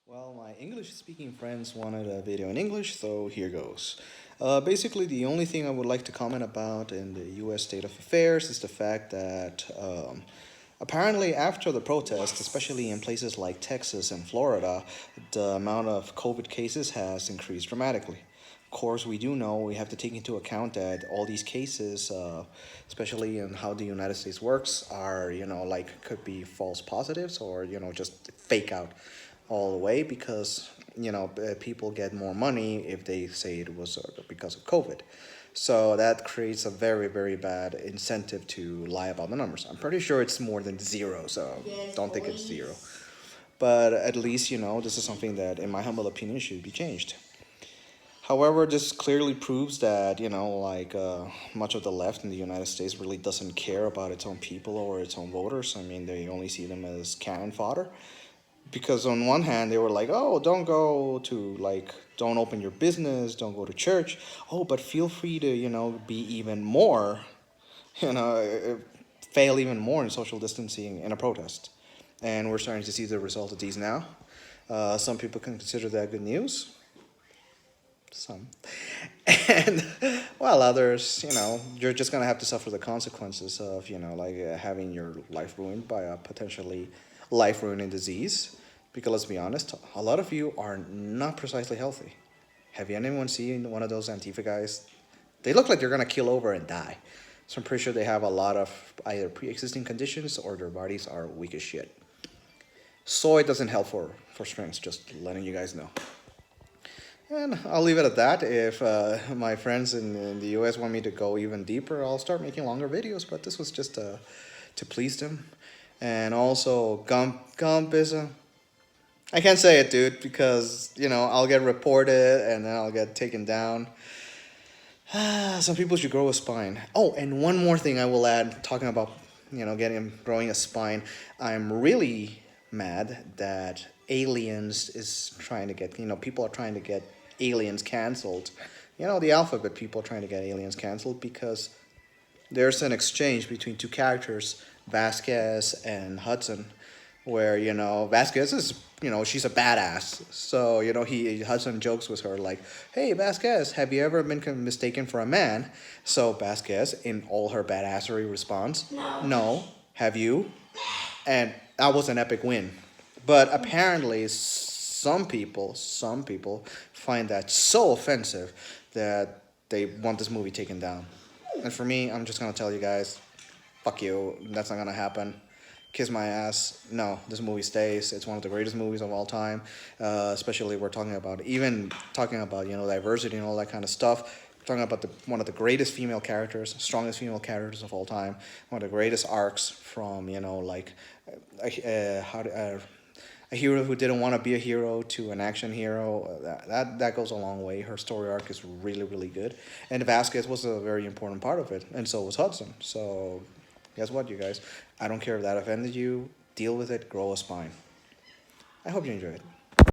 Well, my English-speaking friends wanted a video in English, so here goes. Basically, the only thing I would like to comment about in the U.S. state of affairs is the fact that apparently after the protests, especially in places like Texas and Florida, the amount of COVID cases has increased dramatically. Of course, we do know we have to take into account that all these cases, especially in how the United States works, are like could be false positives or just fake out all the way because people get more money if they say it was because of COVID. So that creates a very very bad incentive to lie about the numbers. I'm pretty sure it's more than zero, so don't think it's zero. But at least this is something that, in my humble opinion, should be changed. However, this clearly proves that, much of the left in the United States really doesn't care about its own people or its own voters. I mean, they only see them as cannon fodder. Because on one hand, they were like, oh, don't go to, don't open your business, don't go to church. Oh, but feel free to, be even more, you know, fail even more in social distancing in a protest. And we're starting to see the result of these now. Some people can consider that good news, some. And while others, you're just gonna have to suffer the consequences of, having your life ruined by a potentially life ruining disease. Because let's be honest, a lot of you are not precisely healthy. Have you anyone seen one of those Antifa guys? They look like they're gonna kill over and die. So I'm pretty sure they have a lot of either pre-existing conditions or their bodies are weak as shit. Soy doesn't help for strength, just letting you guys know. And I'll leave it at that. If my friends in the US want me to go even deeper, I'll start making longer videos. But this was just to please them. And also, Gump is a. I can't say it, dude, because, I'll get reported and then I'll get taken down. Some people should grow a spine. Oh, and one more thing I will add, talking about, growing a spine. I'm really mad that Aliens is trying to get, people are trying to get Aliens canceled. The alphabet people are trying to get Aliens canceled because there's an exchange between two characters, Vasquez and Hudson, where Vasquez is she's a badass. So he Hudson jokes with her like, "Hey Vasquez, have you ever been mistaken for a man?" So Vasquez, in all her badassery, responds, "No. Have you?" And that was an epic win. But apparently, some people find that so offensive that they want this movie taken down. And for me, I'm just gonna tell you guys, fuck you. That's not gonna happen. Kiss my ass. No, this movie stays. It's one of the greatest movies of all time. Especially we're talking about diversity and all that kind of stuff. We're talking about one of the greatest female characters, strongest female characters of all time. One of the greatest arcs from a hero who didn't want to be a hero to an action hero. That goes a long way. Her story arc is really really good, and Vasquez was a very important part of it, and so was Hudson. So guess what, you guys? I don't care if that offended you. Deal with it. Grow a spine. I hope you enjoyed it.